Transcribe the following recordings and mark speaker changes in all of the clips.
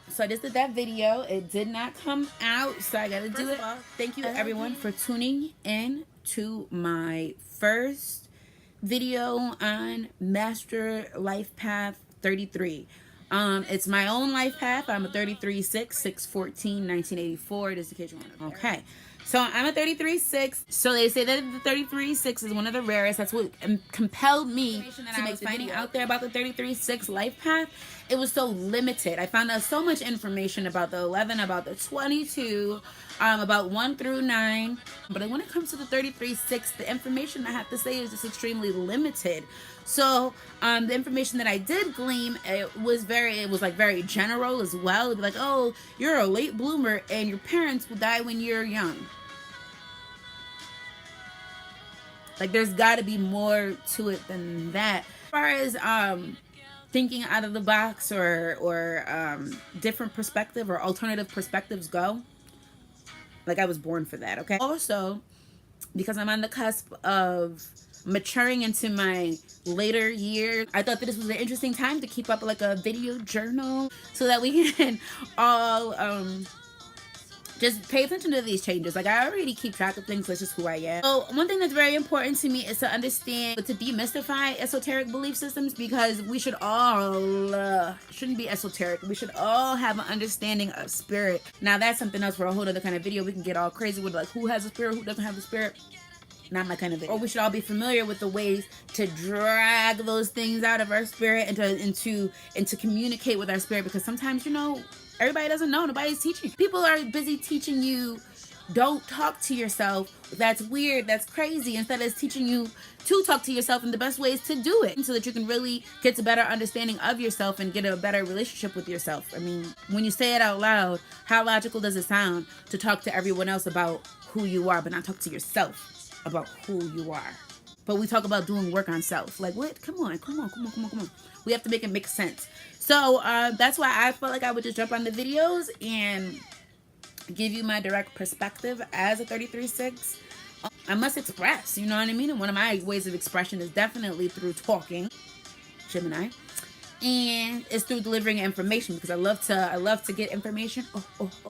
Speaker 1: So I just did that video. It did not come out, so I gotta do it. Thank you everyone for tuning in to my first video on Master Life Path 33. It's my own life path. I'm a 33/6, 6/14, 1984. Just in case you want to. Okay. So I'm a 33/6. So they say that the 33/6 is one of the rarest. That's what compelled me to make finding out there about the 33/6 life path. It was so limited. I found out so much information about the 11, about the 22, about 1 through 9. But when it comes to the 33/6, the information I have to say is just extremely limited. So the information that I did glean, it was like very general as well. It'd be like, oh, you're a late bloomer and your parents will die when you're young. Like, there's got to be more to it than that. As far as thinking out of the box or different perspective or alternative perspectives go, like, I was born for that. Okay. Also, because I'm on the cusp of maturing into my later years, I thought that this was an interesting time to keep up like a video journal so that we can all just pay attention to these changes. Like, I already keep track of things. That's just who I am. So one thing that's very important to me is to understand, to demystify esoteric belief systems, because we should all shouldn't be esoteric. We should all have an understanding of spirit. Now that's something else for a whole other kind of video. We can get all crazy with like who has a spirit, who doesn't have a spirit. Not my kind of video. Or we should all be familiar with the ways to drag those things out of our spirit and to communicate with our spirit, because sometimes, you know, everybody doesn't know. Nobody's teaching. People are busy teaching you, don't talk to yourself. That's weird. That's crazy. Instead of teaching you to talk to yourself and the best ways to do it, so that you can really get a better understanding of yourself and get a better relationship with yourself. I mean, when you say it out loud, how logical does it sound to talk to everyone else about who you are, but not talk to yourself about who you are? But we talk about doing work on self. Like, what? Come on. We have to make it make sense. So that's why I felt like I would just jump on the videos and give you my direct perspective as a 33/6. I must express, you know what I mean? And one of my ways of expression is definitely through talking, Gemini, and it's through delivering information, because I love to get information,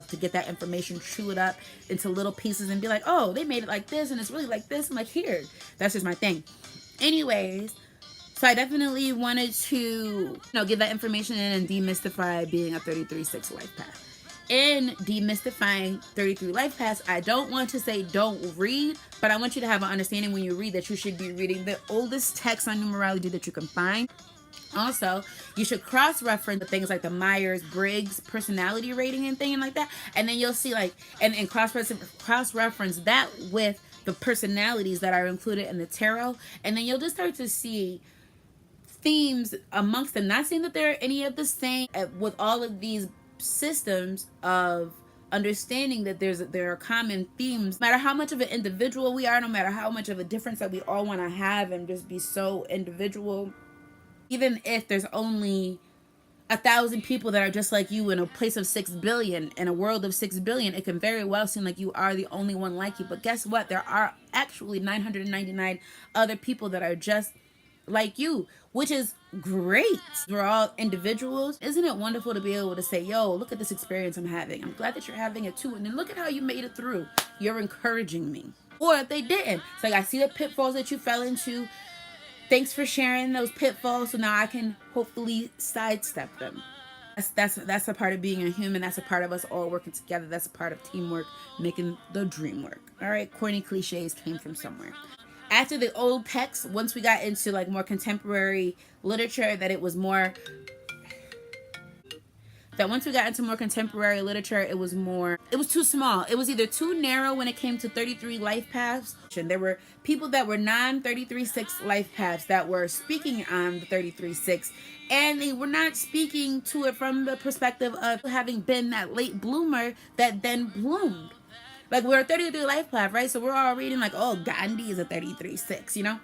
Speaker 1: to get that information, chew it up into little pieces and be like, oh, they made it like this and it's really like this. I'm like, here, that's just my thing. Anyways, so I definitely wanted to, you know, give that information and demystify being a 33/6 life path. In demystifying 33 life paths, I don't want to say don't read, but I want you to have an understanding when you read that you should be reading the oldest text on numerology that you can find. Also, you should cross-reference the things like the Myers-Briggs personality rating and thing like that, and then you'll see like and cross-reference that with the personalities that are included in the tarot, and then you'll just start to see themes amongst them. Not saying that they're any of the same with all of these systems of understanding that there are common themes. No matter how much of an individual we are, no matter how much of a difference that we all want to have and just be so individual, even if there's only 1,000 people that are just like you in a place of 6 billion, in a world of 6 billion, it can very well seem like you are the only one like you. But guess what? There are actually 999 other people that are just like you, which is great. We're all individuals. Isn't it wonderful to be able to say, yo, look at this experience I'm having. I'm glad that you're having it too. And then look at how you made it through. You're encouraging me. Or if they didn't, it's like, I see the pitfalls that you fell into. Thanks for sharing those pitfalls, so now I can hopefully sidestep them. That's a part of being a human. That's a part of us all working together. That's a part of teamwork, making the dream work. All right, corny cliches came from somewhere. After the old texts, once we got into like more contemporary literature, it was too small. It was either too narrow when it came to 33 life paths. And there were people that were non-33/6 life paths that were speaking on the 33/6, and they were not speaking to it from the perspective of having been that late bloomer that then bloomed. Like, we're a 33 life path, right? So we're all reading like, oh, Gandhi is a 33/6, you know?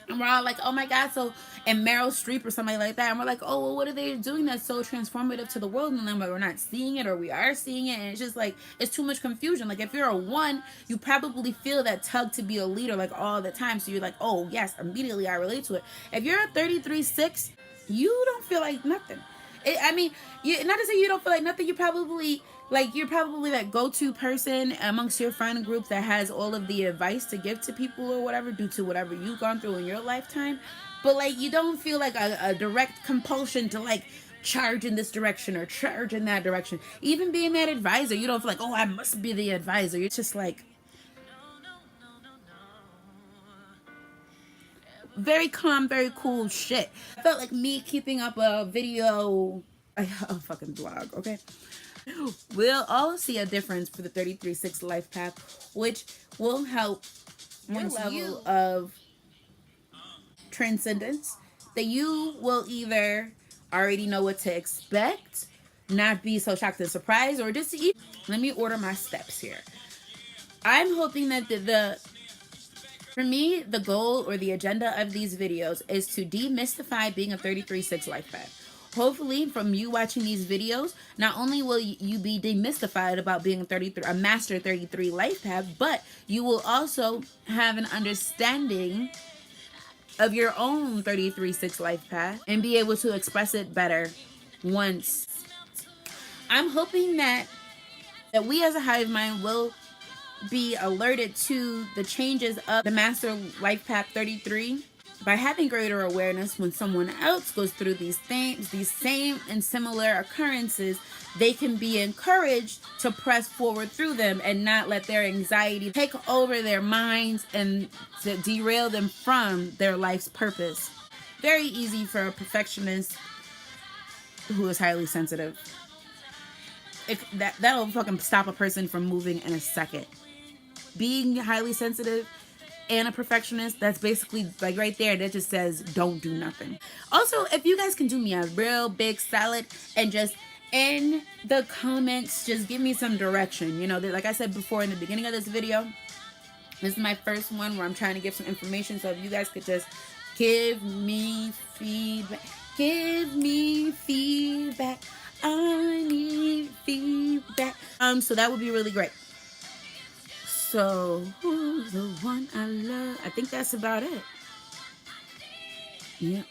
Speaker 1: And we're all like, oh my God, so, and Meryl Streep or somebody like that. And we're like, oh, well, what are they doing that's so transformative to the world? And then we're not seeing it, or we are seeing it. And it's just like, it's too much confusion. Like, if you're a 1, you probably feel that tug to be a leader like all the time. So you're like, oh yes, immediately I relate to it. If you're a 33/6, you don't feel like nothing. I mean, not to say you don't feel like nothing. You're probably that go-to person amongst your friend group that has all of the advice to give to people or whatever due to whatever you've gone through in your lifetime. But like, you don't feel like a direct compulsion to like charge in this direction or charge in that direction. Even being that advisor, you don't feel like, oh, I must be the advisor. You're just like very calm, very cool shit. I felt like me keeping up a video, a fucking blog, okay? We'll all see a difference for the 33-6 life path, which will help your level of transcendence, that you will either already know what to expect, not be so shocked and surprised, or just eat. Let me order my steps here. I'm hoping that for me, the goal or the agenda of these videos is to demystify being a 33-6 life path. Hopefully, from you watching these videos, not only will you be demystified about being a master 33 life path, but you will also have an understanding of your own 33-6 life path and be able to express it better once. I'm hoping that we as a hive mind will be alerted to the changes of the master life path 33 by having greater awareness when someone else goes through these things, these same and similar occurrences. They can be encouraged to press forward through them and not let their anxiety take over their minds and to derail them from their life's purpose. Very easy for a perfectionist who is highly sensitive. That'll fucking stop a person from moving in a second. Being highly sensitive and a perfectionist, that's basically like right there, that just says don't do nothing. Also, if you guys can do me a real big solid and just in the comments just give me some direction, like I said before in the beginning of this video, this is my first one where I'm trying to give some information, so if you guys could just give me feedback, I need feedback, so that would be really great. So, who's the one I love? I think that's about it. Yeah.